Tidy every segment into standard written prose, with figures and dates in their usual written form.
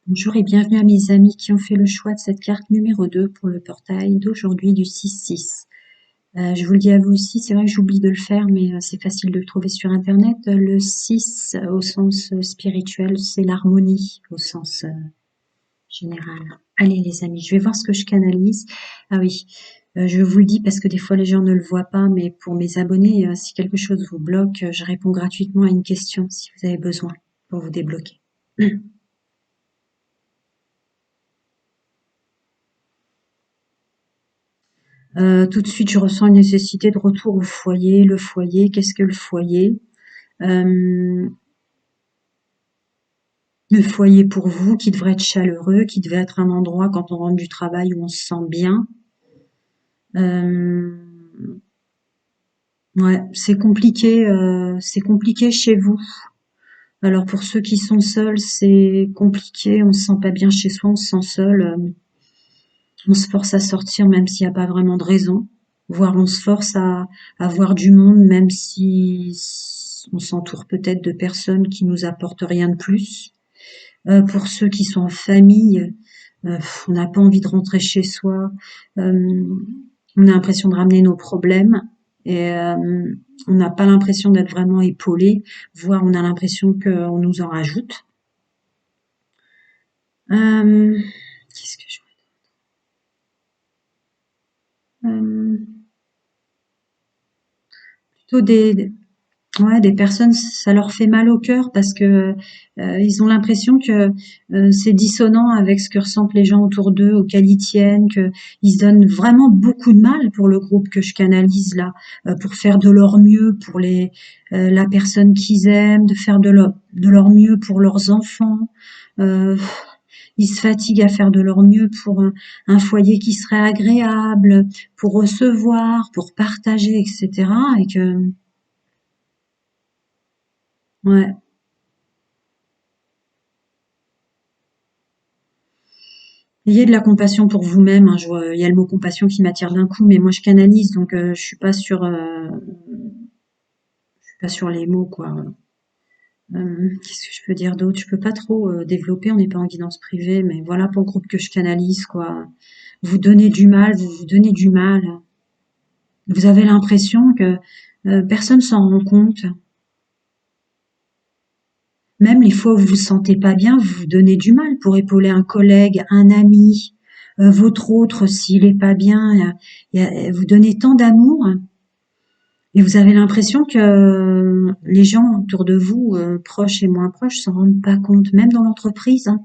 Bonjour et bienvenue à mes amis qui ont fait le choix de cette carte numéro 2 pour le portail d'aujourd'hui du 6-6. Je vous le dis à vous aussi, c'est vrai que j'oublie de le faire, mais c'est facile de le trouver sur Internet. Le 6 au sens spirituel, c'est l'harmonie au sens général. Allez les amis, je vais voir ce que je canalise. Ah oui, je vous le dis parce que des fois les gens ne le voient pas, mais pour mes abonnés, si quelque chose vous bloque, je réponds gratuitement à une question si vous avez besoin pour vous débloquer. Tout de suite, je ressens une nécessité de retour au foyer. Le foyer, qu'est-ce que le foyer? Euh, le foyer pour vous, qui devrait être chaleureux, qui devait être un endroit quand on rentre du travail où on se sent bien. Euh, ouais, c'est compliqué chez vous. Alors pour ceux qui sont seuls, c'est compliqué. On se sent pas bien chez soi, on se sent seul. On se force à sortir même s'il n'y a pas vraiment de raison. Voire on se force à voir du monde même si on s'entoure peut-être de personnes qui nous apportent rien de plus. Pour ceux qui sont en famille, on n'a pas envie de rentrer chez soi. Euh, on a l'impression de ramener nos problèmes et on n'a pas l'impression d'être vraiment épaulé, voire on a l'impression qu'on nous en rajoute. Qu'est-ce que je... plutôt ouais, des personnes, ça leur fait mal au cœur parce que ils ont l'impression que c'est dissonant avec ce que ressentent les gens autour d'eux, auxquels ils tiennent, que ils se donnent vraiment beaucoup de mal pour le groupe que je canalise là, pour faire de leur mieux pour la personne qu'ils aiment, de faire de leur mieux pour leurs enfants. Euh, Ils se fatiguent à faire de leur mieux pour un foyer qui serait agréable, pour recevoir, pour partager, etc. Et que ouais. Ayez de la compassion pour vous-même, hein. Je vois, il y a le mot compassion qui m'attire d'un coup, mais moi je canalise, donc je suis pas sur les mots, quoi. Qu'est-ce que je peux dire d'autre? Je peux pas trop développer, on n'est pas en guidance privée, mais voilà pour le groupe que je canalise, quoi. Vous donnez du mal, vous vous donnez du mal. Vous avez l'impression que personne s'en rend compte. Même les fois où vous vous sentez pas bien, vous vous donnez du mal pour épauler un collègue, un ami, votre autre s'il est pas bien. Vous donnez tant d'amour et vous avez l'impression que les gens autour de vous, proches et moins proches, s'en rendent pas compte, même dans l'entreprise, hein.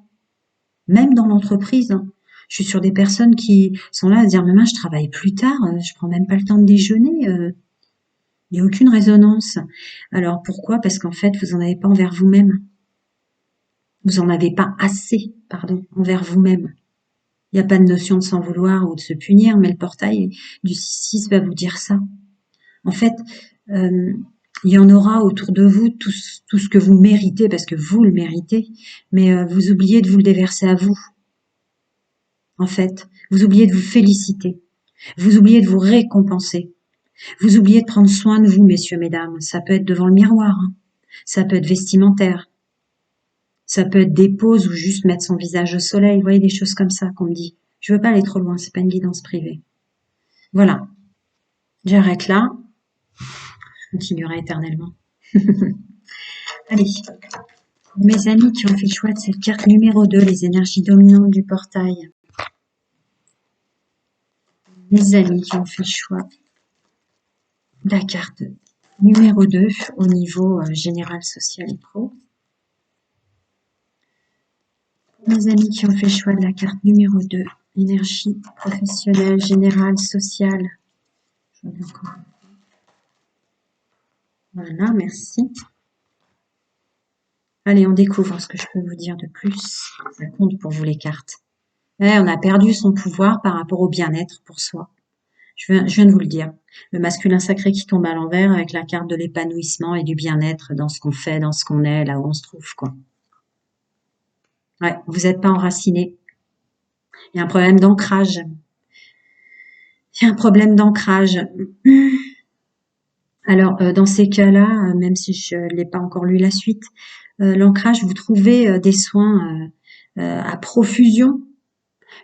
Même dans l'entreprise, hein. Je suis sur des personnes qui sont là à dire, mais mince, je travaille plus tard, je prends même pas le temps de déjeuner. Il n'y a aucune résonance. Alors pourquoi? Parce qu'en fait, vous en avez pas envers vous-même. Vous en avez pas assez, pardon, envers vous-même. Il n'y a pas de notion de s'en vouloir ou de se punir, mais le portail du 6-6 va vous dire ça. En fait, euh, il y en aura autour de vous tout ce que vous méritez, parce que vous le méritez, mais vous oubliez de vous le déverser à vous, en fait. Vous oubliez de vous féliciter. Vous oubliez de vous récompenser. Vous oubliez de prendre soin de vous, messieurs, mesdames. Ça peut être devant le miroir, hein. Ça peut être vestimentaire. Ça peut être des pauses ou juste mettre son visage au soleil. Vous voyez, des choses comme ça qu'on me dit. Je veux pas aller trop loin, c'est pas une guidance privée. Voilà. J'arrête là. Je continuerai éternellement. Allez. Pour mes amis qui ont fait le choix de cette carte numéro 2, les énergies dominantes du portail. Mes amis qui ont fait le choix de la carte numéro 2 au niveau général, social et pro. Mes amis qui ont fait le choix de la carte numéro 2, énergie professionnelle, générale, sociale. Voilà, merci. Allez, on découvre ce que je peux vous dire de plus. Ça compte pour vous les cartes. On a perdu son pouvoir par rapport au bien-être pour soi. Je viens de vous le dire. Le masculin sacré qui tombe à l'envers avec la carte de l'épanouissement et du bien-être dans ce qu'on fait, dans ce qu'on est, là où on se trouve, quoi. Ouais, vous n'êtes pas enraciné. Il y a un problème d'ancrage. Il y a un problème d'ancrage. Alors, dans ces cas-là, même si je n'ai pas encore lu la suite, l'ancrage, vous trouvez des soins à profusion,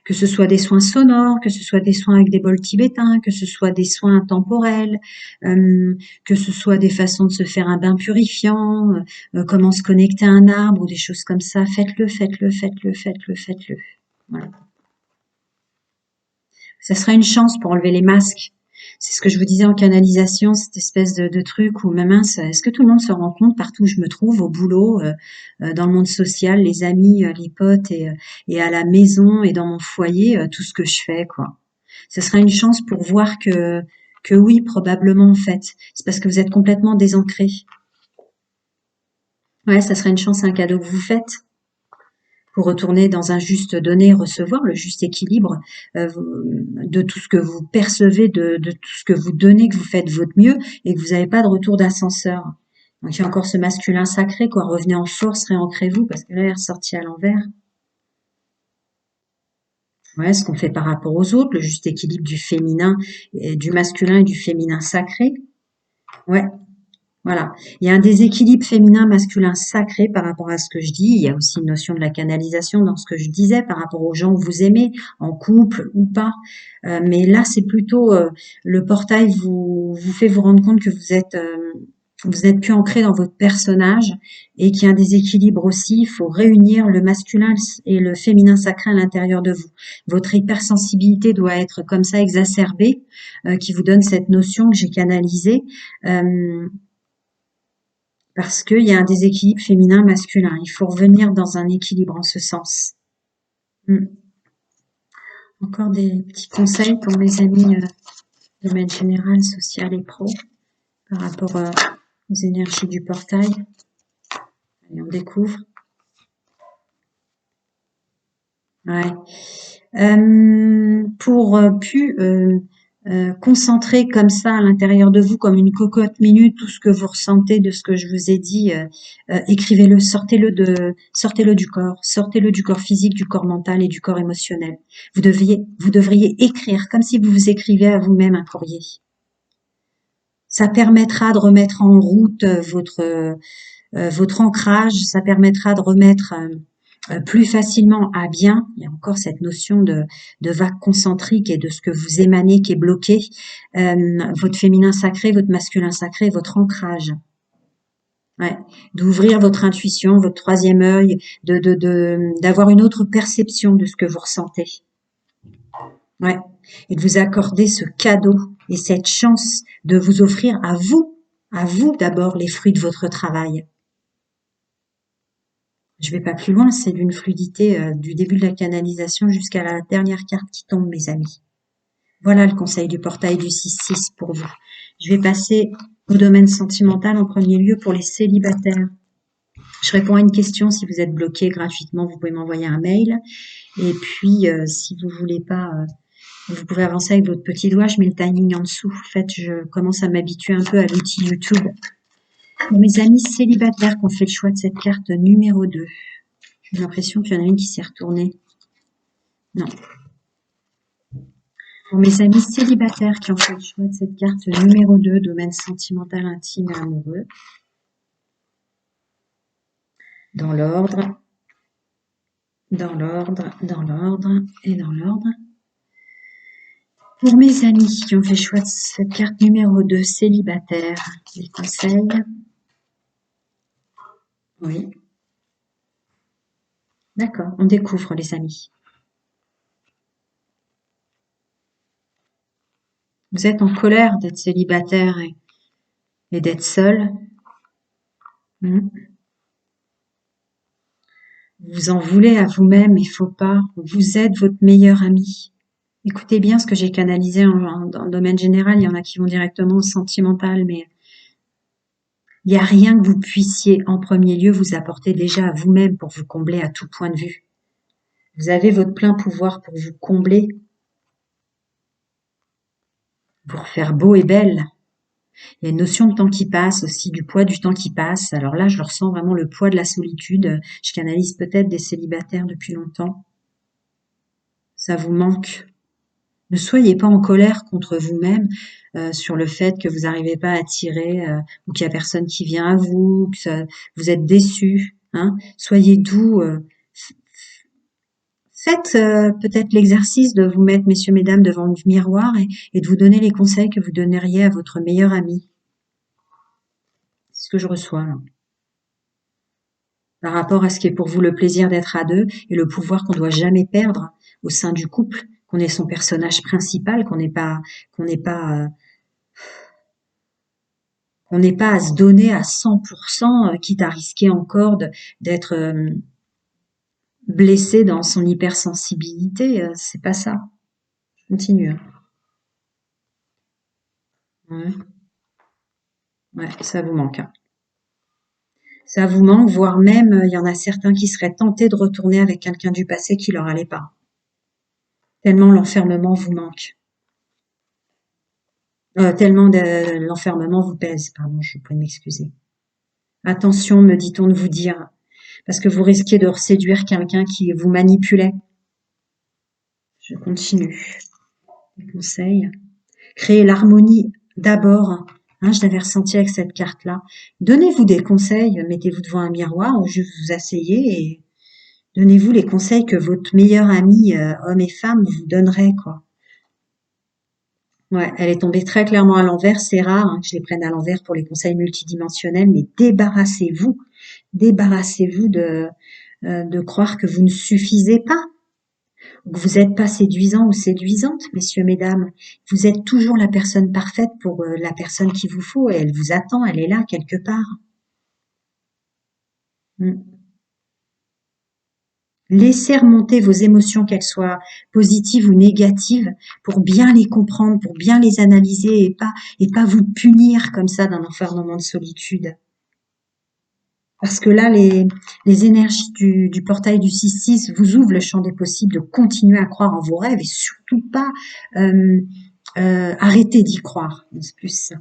que ce soit des soins sonores, que ce soit des soins avec des bols tibétains, que ce soit des soins intemporels, que ce soit des façons de se faire un bain purifiant, comment se connecter à un arbre ou des choses comme ça. Faites-le, faites-le, faites-le, faites-le, faites-le. Voilà. Ça sera une chance pour enlever les masques. C'est ce que je vous disais en canalisation, cette espèce de truc où, ma mince, est-ce que tout le monde se rend compte partout où je me trouve, au boulot, dans le monde social, les amis, les potes et à la maison et dans mon foyer, tout ce que je fais, quoi. Ce sera une chance pour voir que oui, probablement, en fait. C'est parce que vous êtes complètement désancré. Ouais, ça serait une chance, un cadeau que vous faites pour retourner dans un juste donner, recevoir, le juste équilibre de tout ce que vous percevez, de tout ce que vous donnez, que vous faites votre mieux et que vous n'avez pas de retour d'ascenseur. Donc il y a encore ce masculin sacré, quoi. Revenez en force, réancrez-vous, parce que là, il est ressorti à l'envers. Ouais, ce qu'on fait par rapport aux autres, le juste équilibre du féminin, et du masculin et du féminin sacré. Ouais, voilà. Il y a un déséquilibre féminin-masculin sacré par rapport à ce que je dis. Il y a aussi une notion de la canalisation dans ce que je disais par rapport aux gens que vous aimez, en couple ou pas. Mais là, c'est plutôt le portail vous fait vous rendre compte que vous êtes plus ancré dans votre personnage et qu'il y a un déséquilibre aussi. Il faut réunir le masculin et le féminin sacré à l'intérieur de vous. Votre hypersensibilité doit être comme ça exacerbée, qui vous donne cette notion que j'ai canalisée. Parce qu'il y a un déséquilibre féminin-masculin. Il faut revenir dans un équilibre en ce sens. Encore des petits conseils pour mes amis domaine général, social et pro par rapport aux énergies du portail. Allez, on découvre. Ouais. Pour plus concentrer comme ça à l'intérieur de vous, comme une cocotte minute, tout ce que vous ressentez de ce que je vous ai dit, écrivez-le, sortez-le du corps physique, du corps mental et du corps émotionnel. Vous devriez écrire comme si vous vous écrivez à vous-même un courrier. Ça permettra de remettre en route votre ancrage, ça permettra de remettre plus facilement à bien. Il y a encore cette notion de vague concentrique et de ce que vous émanez qui est bloqué. Votre féminin sacré, votre masculin sacré, votre ancrage. Ouais, d'ouvrir votre intuition, votre troisième œil, d'avoir une autre perception de ce que vous ressentez. Ouais, et de vous accorder ce cadeau et cette chance de vous offrir à vous d'abord les fruits de votre travail. Je vais pas plus loin, c'est d'une fluidité du début de la canalisation jusqu'à la dernière carte qui tombe, mes amis. Voilà le conseil du portail du 6-6 pour vous. Je vais passer au domaine sentimental en premier lieu pour les célibataires. Je réponds à une question. Si vous êtes bloqué gratuitement, vous pouvez m'envoyer un mail. Et puis, si vous voulez pas, vous pouvez avancer avec votre petit doigt. Je mets le timing en dessous. En fait, je commence à m'habituer un peu à l'outil YouTube. Pour mes amis célibataires qui ont fait le choix de cette carte numéro 2. J'ai l'impression qu'il y en a une qui s'est retournée. Non. Pour mes amis célibataires qui ont fait le choix de cette carte numéro 2, domaine sentimental, intime et amoureux. Dans l'ordre, dans l'ordre, dans l'ordre et dans l'ordre. Pour mes amis qui ont fait le choix de cette carte numéro 2, célibataire, les conseils. Oui. D'accord, on découvre les amis. Vous êtes en colère d'être célibataire et d'être seul. Vous en voulez à vous-même, il faut pas. Vous êtes votre meilleur ami. Écoutez bien ce que j'ai canalisé dans le domaine général. Il y en a qui vont directement au sentimental, mais il n'y a rien que vous puissiez en premier lieu vous apporter déjà à vous-même pour vous combler à tout point de vue. Vous avez votre plein pouvoir pour vous combler, pour faire beau et belle. Il y a une notion de temps qui passe aussi, du poids du temps qui passe. Alors là, je ressens vraiment le poids de la solitude. Je canalise peut-être des célibataires depuis longtemps. Ça vous manque. Ne soyez pas en colère contre vous-même sur le fait que vous n'arrivez pas à attirer ou qu'il y a personne qui vient à vous, que vous êtes déçu. Hein. Soyez doux. Faites peut-être l'exercice de vous mettre, messieurs, mesdames, devant le miroir et de vous donner les conseils que vous donneriez à votre meilleur ami. C'est ce que je reçois là. Par rapport à ce qui est pour vous le plaisir d'être à deux et le pouvoir qu'on doit jamais perdre au sein du couple, qu'on est son personnage principal, qu'on n'est pas, qu'on n'est pas à se donner à 100%, quitte à risquer encore d'être blessé dans son hypersensibilité. C'est pas ça. Je continue. Hein. Ouais, ouais, ça vous manque. Hein. Ça vous manque, voire même, il y en a certains qui seraient tentés de retourner avec quelqu'un du passé qui leur allait pas. Tellement l'enfermement vous manque. Tellement l'enfermement vous pèse. Pardon, je vous prie de m'excuser. Attention, me dit-on de vous dire, parce que vous risquez de séduire quelqu'un qui vous manipulait. Je continue. Les conseils. Créez l'harmonie d'abord. Hein, je l'avais ressenti avec cette carte-là. Donnez-vous des conseils, mettez-vous devant un miroir ou juste vous asseyez et donnez-vous les conseils que votre meilleur ami, homme et femme, vous donnerait, quoi. Ouais, elle est tombée très clairement à l'envers. C'est rare hein, que je les prenne à l'envers pour les conseils multidimensionnels, mais débarrassez-vous de croire que vous ne suffisez pas, ou que vous n'êtes pas séduisant ou séduisante, messieurs, mesdames. Vous êtes toujours la personne parfaite pour la personne qu'il vous faut et elle vous attend, elle est là quelque part. Mm. Laissez remonter vos émotions, qu'elles soient positives ou négatives, pour bien les comprendre, pour bien les analyser et pas vous punir comme ça d'un enfermement de solitude. Parce que là, les énergies du portail du 6-6 vous ouvrent le champ des possibles de continuer à croire en vos rêves et surtout pas euh, arrêter d'y croire. C'est plus ça.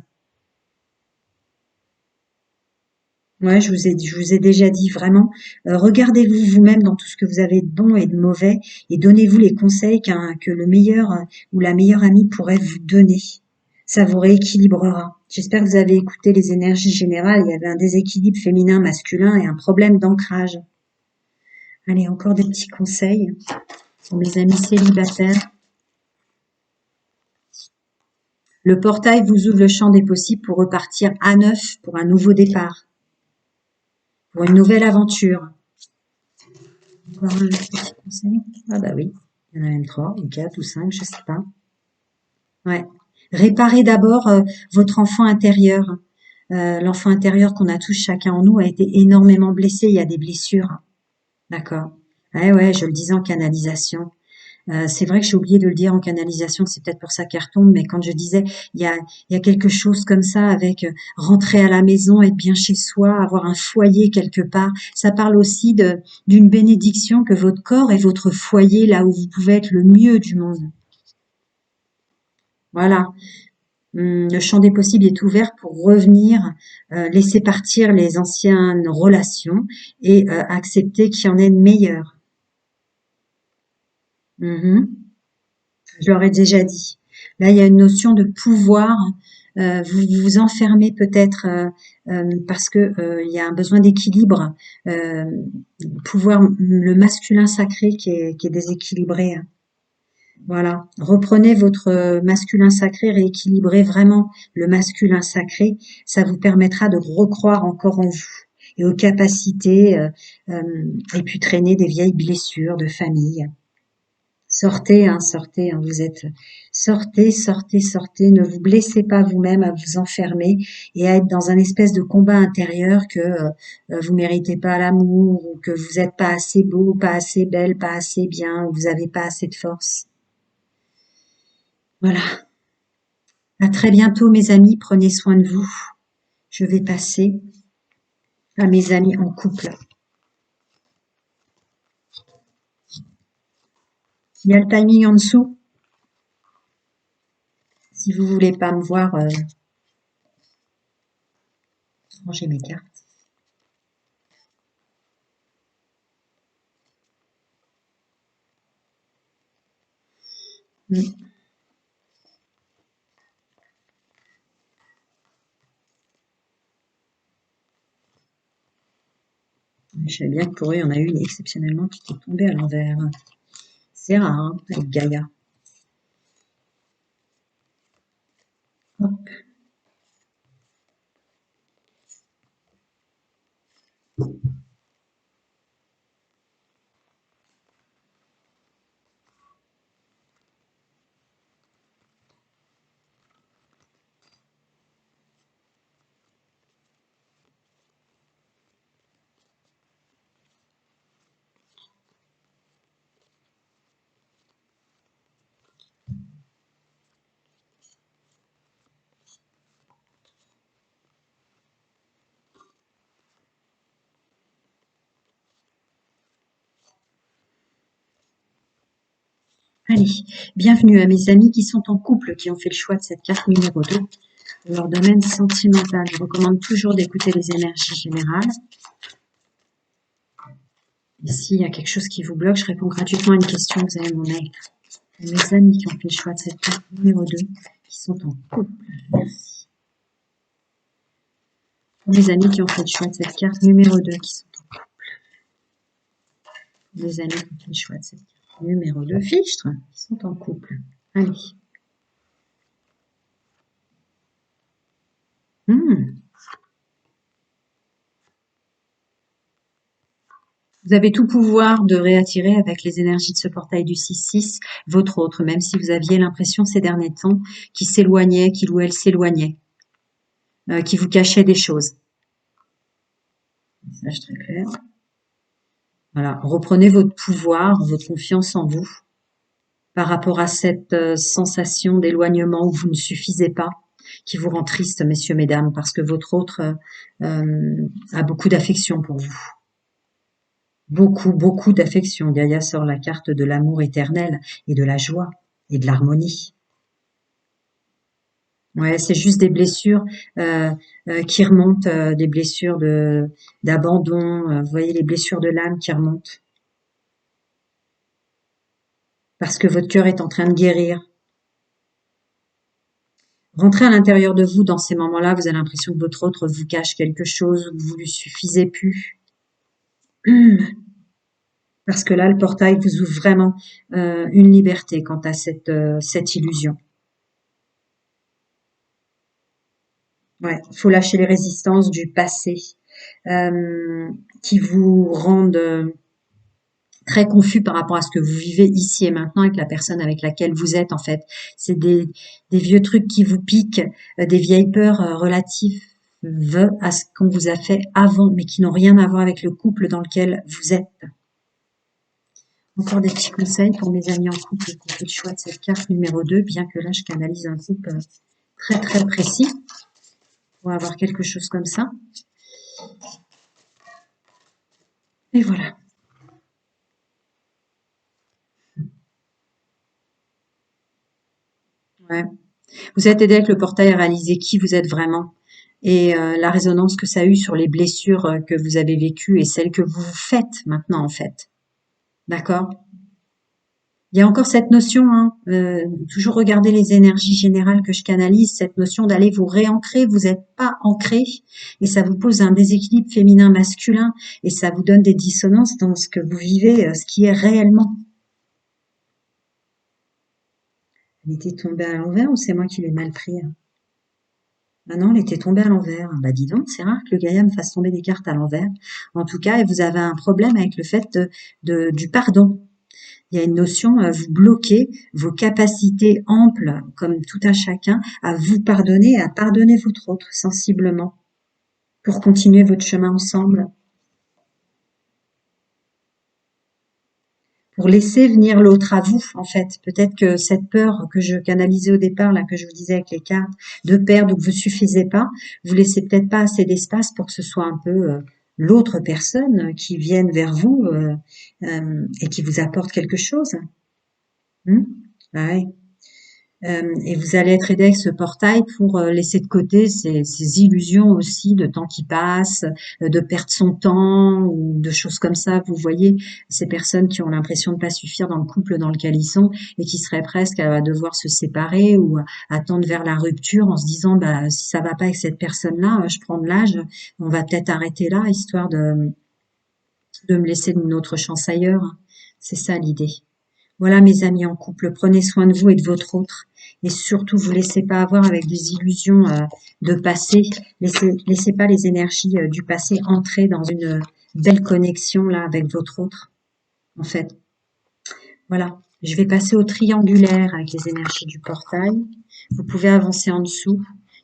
Ouais, je vous ai déjà dit vraiment, regardez-vous vous-même dans tout ce que vous avez de bon et de mauvais et donnez-vous les conseils que le meilleur ou la meilleure amie pourrait vous donner. Ça vous rééquilibrera. J'espère que vous avez écouté les énergies générales. Il y avait un déséquilibre féminin-masculin et un problème d'ancrage. Allez, encore des petits conseils pour mes amis célibataires. Le portail vous ouvre le champ des possibles pour repartir à neuf pour un nouveau départ, pour une nouvelle aventure. Encore un petit conseil. Ah bah oui, il y en a même 3 ou 4 ou 5, je sais pas. Ouais. Réparez d'abord votre enfant intérieur. L'enfant intérieur qu'on a tous chacun en nous a été énormément blessé. Il y a des blessures. D'accord. Ouais, ouais, je le disais en canalisation. C'est vrai que j'ai oublié de le dire en canalisation, c'est peut-être pour ça qu'elle retombe, mais quand je disais, il y a quelque chose comme ça avec rentrer à la maison, être bien chez soi, avoir un foyer quelque part. Ça parle aussi d'une bénédiction que votre corps est votre foyer, là où vous pouvez être le mieux du monde. Voilà. Le champ des possibles est ouvert pour revenir, laisser partir les anciennes relations et accepter qu'il y en ait de meilleures. Mhm. Je l'aurais déjà dit. Là, il y a une notion de pouvoir. Vous vous enfermez peut-être parce que il y a un besoin d'équilibre. Euh, pouvoir, le masculin sacré qui est déséquilibré. Hein. Voilà. Reprenez votre masculin sacré, rééquilibrez vraiment le masculin sacré. Ça vous permettra de recroire encore en vous et aux capacités et puis traîner des vieilles blessures de famille. Sortez, hein, vous êtes, sortez, ne vous blessez pas vous-même à vous enfermer et à être dans un espèce de combat intérieur que vous méritez pas l'amour ou que vous êtes pas assez beau, pas assez belle, pas assez bien, ou vous avez pas assez de force. Voilà. À très bientôt, mes amis, prenez soin de vous. Je vais passer à mes amis en couple. Il y a le timing en dessous. Si vous voulez pas me voir, ranger mes cartes. Mm. Je savais bien que pour eux, il y en a une exceptionnellement qui était tombée à l'envers. C'est rare, hein, avec Gaïa. Hop. Allez, bienvenue à mes amis qui sont en couple, qui ont fait le choix de cette carte numéro 2. Pour leur domaine sentimental, je recommande toujours d'écouter les énergies générales. Et s'il y a quelque chose qui vous bloque, je réponds gratuitement à une question, vous avez mon mail. Pour mes amis qui ont fait le choix de cette carte numéro 2, qui sont en couple, merci. Pour mes amis qui ont fait le choix de cette carte numéro 2, qui sont en couple. Pour mes amis qui ont fait le choix de cette carte numéro 2, fichtre, qui sont en couple. Allez. Vous avez tout pouvoir de réattirer avec les énergies de ce portail du 6-6 votre autre, même si vous aviez l'impression ces derniers temps qu'il s'éloignait, qu'il ou elle s'éloignait, qui vous cachait des choses. Message très clair. Voilà, reprenez votre pouvoir, votre confiance en vous par rapport à cette sensation d'éloignement où vous ne suffisez pas, qui vous rend triste, messieurs, mesdames, parce que votre autre a beaucoup d'affection pour vous. Beaucoup, beaucoup d'affection. Gaïa sort la carte de l'amour éternel et de la joie et de l'harmonie. Ouais, c'est juste des blessures qui remontent, des blessures d'abandon. Vous voyez les blessures de l'âme qui remontent. Parce que votre cœur est en train de guérir. Rentrez à l'intérieur de vous dans ces moments-là, vous avez l'impression que votre autre vous cache quelque chose, que vous ne lui suffisez plus. Parce que là, le portail vous ouvre vraiment une liberté quant à cette illusion. Ouais, faut lâcher les résistances du passé qui vous rendent très confus par rapport à ce que vous vivez ici et maintenant avec la personne avec laquelle vous êtes en fait. C'est des vieux trucs qui vous piquent, des vieilles peurs relatives à ce qu'on vous a fait avant, mais qui n'ont rien à voir avec le couple dans lequel vous êtes. Encore des petits conseils pour mes amis en couple qui ont fait le choix de cette carte numéro 2, bien que là je canalise un couple très très précis pour avoir quelque chose comme ça. Et voilà. Ouais. Vous êtes aidé avec le portail à réaliser qui vous êtes vraiment et la résonance que ça a eu sur les blessures que vous avez vécues et celles que vous faites maintenant en fait. D'accord? Il y a encore cette notion, hein, toujours regarder les énergies générales que je canalise, cette notion d'aller vous réancrer, vous n'êtes pas ancré et ça vous pose un déséquilibre féminin-masculin et ça vous donne des dissonances dans ce que vous vivez, ce qui est réellement. Elle était tombée à l'envers ou c'est moi qui l'ai mal pris? Ah non, elle était tombée à l'envers. Bah dis donc, c'est rare que le Gaïa me fasse tomber des cartes à l'envers. En tout cas, vous avez un problème avec le fait du pardon. Il y a une notion, vous bloquez vos capacités amples, comme tout un chacun, à vous pardonner et à pardonner votre autre sensiblement pour continuer votre chemin ensemble. Pour laisser venir l'autre à vous, en fait. Peut-être que cette peur que je canalisais au départ, là, que je vous disais avec les cartes, de perdre ou que vous suffisez pas, vous laissez peut-être pas assez d'espace pour que ce soit un peu l'autre personne qui vienne vers vous et qui vous apporte quelque chose. Ouais. Et vous allez être aidé avec ce portail pour laisser de côté ces illusions aussi de temps qui passe, de perdre son temps ou de choses comme ça. Vous voyez ces personnes qui ont l'impression de ne pas suffire dans le couple dans lequel ils sont et qui seraient presque à devoir se séparer ou à tendre vers la rupture en se disant bah si ça va pas avec cette personne-là, je prends de l'âge, on va peut-être arrêter là histoire de me laisser une autre chance ailleurs. C'est ça l'idée. Voilà, mes amis en couple, prenez soin de vous et de votre autre. Et surtout, vous laissez pas avoir avec des illusions de passé. Laissez pas les énergies du passé entrer dans une belle connexion là avec votre autre, en fait. Voilà. Je vais passer au triangulaire avec les énergies du portail. Vous pouvez avancer en dessous.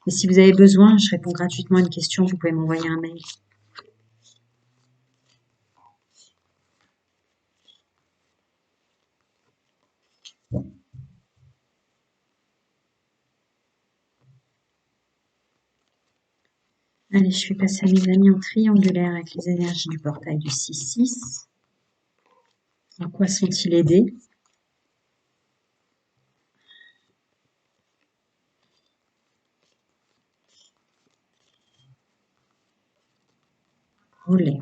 Et si vous avez besoin, je réponds gratuitement à une question, vous pouvez m'envoyer un mail. Allez, je vais passer à mes amis en triangulaire avec les énergies du portail du 6-6. En quoi sont-ils aidés? Olé.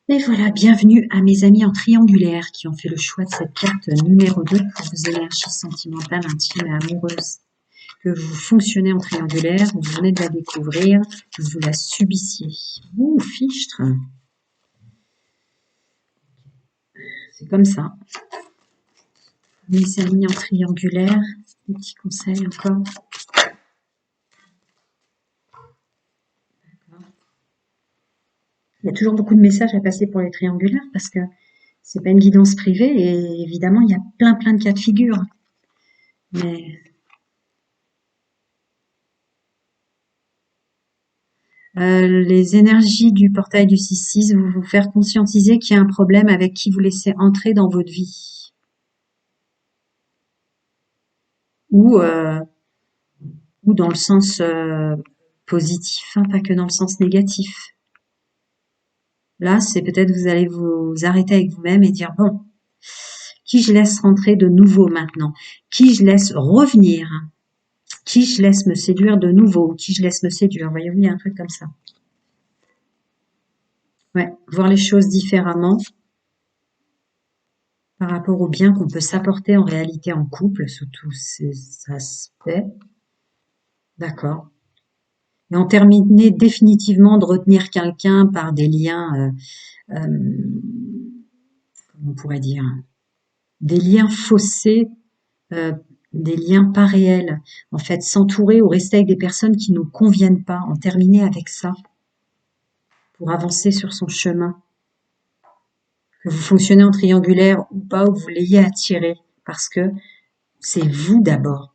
Et voilà, bienvenue à mes amis en triangulaire qui ont fait le choix de cette carte numéro 2 pour vos énergies sentimentales, intimes et amoureuses. Que vous fonctionnez en triangulaire, vous venez de la découvrir, que vous la subissiez. Ouh, fichtre. C'est comme ça. Mes amis en triangulaire, des petits conseils encore. Il y a toujours beaucoup de messages à passer pour les triangulaires parce que c'est pas une guidance privée et évidemment il y a plein de cas de figure. Mais les énergies du portail du 6-6 vont vous faire conscientiser qu'il y a un problème avec qui vous laissez entrer dans votre vie. Ou dans le sens positif, hein, pas que dans le sens négatif. Là, c'est peut-être vous allez vous arrêter avec vous-même et dire, bon, qui je laisse rentrer de nouveau maintenant? Qui je laisse revenir? Qui je laisse me séduire de nouveau? Qui je laisse me séduire? Voyez-vous, il y a un truc comme ça. Ouais, voir les choses différemment par rapport au bien qu'on peut s'apporter en réalité en couple, sous tous ces aspects. D'accord. Et en terminer définitivement de retenir quelqu'un par des liens, comment on pourrait dire, des liens faussés, euh, des liens pas réels. En fait, s'entourer ou rester avec des personnes qui ne nous conviennent pas, en terminer avec ça pour avancer sur son chemin. Que vous fonctionnez en triangulaire ou pas, ou que vous l'ayez attiré, parce que c'est vous d'abord.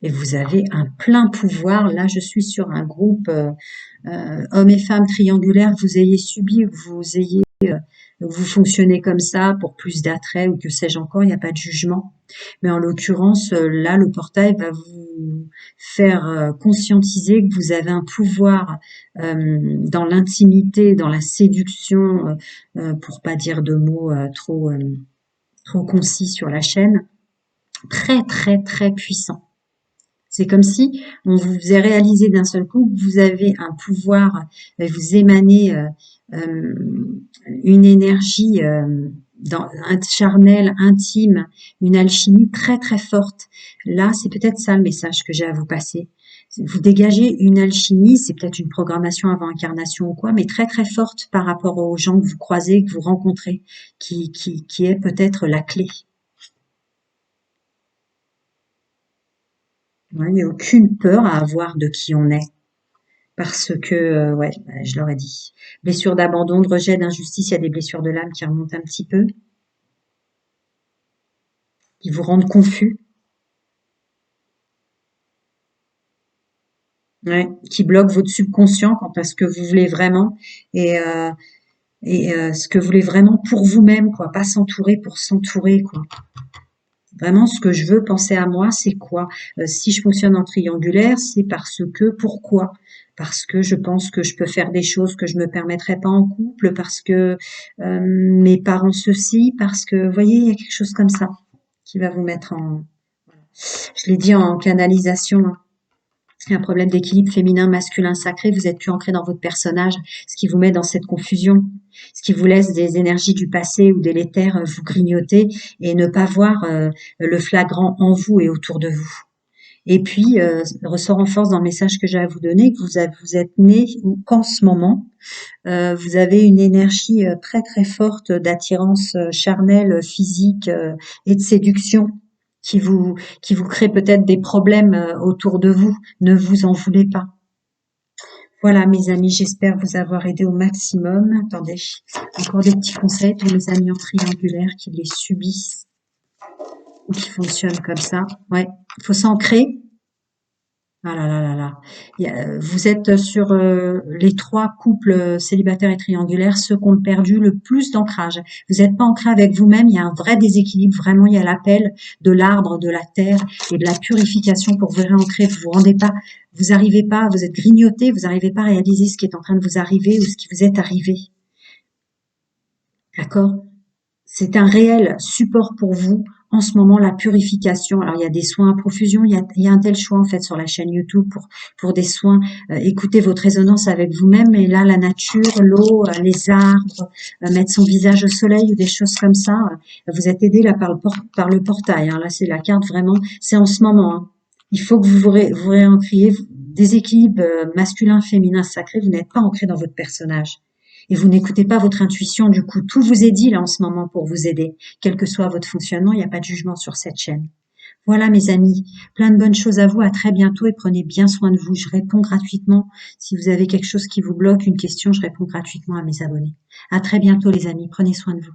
Et vous avez un plein pouvoir. Là, je suis sur un groupe hommes et femmes triangulaires, que vous ayez subi ou que vous fonctionnez comme ça pour plus d'attrait ou que sais-je encore, il n'y a pas de jugement. Mais en l'occurrence, là, le portail va vous faire conscientiser que vous avez un pouvoir dans l'intimité, dans la séduction, pour pas dire de mots trop concis sur la chaîne, très très très puissant. C'est comme si on vous faisait réaliser d'un seul coup que vous avez un pouvoir, vous émanez une énergie charnelle, intime, une alchimie très très forte. Là, c'est peut-être ça le message que j'ai à vous passer. Vous dégagez une alchimie, c'est peut-être une programmation avant incarnation ou quoi, mais très très forte par rapport aux gens que vous croisez, que vous rencontrez, qui est peut-être la clé. Ouais, il n'y a aucune peur à avoir de qui on est. Parce que, ouais, je leur ai dit. Blessures d'abandon, de rejet, d'injustice, il y a des blessures de l'âme qui remontent un petit peu, qui vous rendent confus, ouais, qui bloquent votre subconscient quant à ce que vous voulez vraiment et, ce que vous voulez vraiment pour vous-même, quoi. Pas s'entourer pour s'entourer, quoi. Vraiment, ce que je veux penser à moi, c'est quoi? Si je fonctionne en triangulaire, c'est parce que, pourquoi? Parce que je pense que je peux faire des choses que je me permettrais pas en couple, parce que mes parents ceci, parce que, vous voyez, il y a quelque chose comme ça qui va vous mettre en, je l'ai dit en canalisation, hein. Il y a un problème d'équilibre féminin, masculin, sacré, vous êtes plus ancré dans votre personnage, ce qui vous met dans cette confusion, ce qui vous laisse des énergies du passé ou délétères vous grignoter et ne pas voir le flagrant en vous et autour de vous. Et puis, ressort en force dans le message que j'ai à vous donner, que vous êtes né ou qu'en ce moment, vous avez une énergie très très forte d'attirance charnelle, physique et de séduction qui vous crée peut-être des problèmes autour de vous. Ne vous en voulez pas. Voilà, mes amis, j'espère vous avoir aidé au maximum. Attendez, encore des petits conseils pour mes amis en triangulaire qui les subissent ou qui fonctionnent comme ça. Ouais, il faut s'ancrer. Ah là là là là. Vous êtes sur les trois couples célibataires et triangulaires, ceux qui ont perdu le plus d'ancrage. Vous n'êtes pas ancré avec vous-même, il y a un vrai déséquilibre, vraiment il y a l'appel de l'arbre, de la terre et de la purification pour vous réancrer. Vous vous rendez pas, vous arrivez pas, vous êtes grignoté, vous n'arrivez pas à réaliser ce qui est en train de vous arriver ou ce qui vous est arrivé. D'accord? C'est un réel support pour vous en ce moment, la purification. Alors, il y a des soins à profusion, il y a un tel choix en fait sur la chaîne YouTube pour des soins. Écoutez votre résonance avec vous-même et là, la nature, l'eau, les arbres, mettre son visage au soleil ou des choses comme ça. Vous êtes aidé là par le portail. Hein. Là, c'est la carte vraiment, c'est en ce moment. Hein. Il faut que vous réancriez des équilibres masculin, féminin, sacré. Vous n'êtes pas ancré dans votre personnage. Et vous n'écoutez pas votre intuition, du coup, tout vous est dit là en ce moment pour vous aider. Quel que soit votre fonctionnement, il n'y a pas de jugement sur cette chaîne. Voilà mes amis, plein de bonnes choses à vous, à très bientôt et prenez bien soin de vous. Je réponds gratuitement. Si vous avez quelque chose qui vous bloque, une question, je réponds gratuitement à mes abonnés. À très bientôt les amis, prenez soin de vous.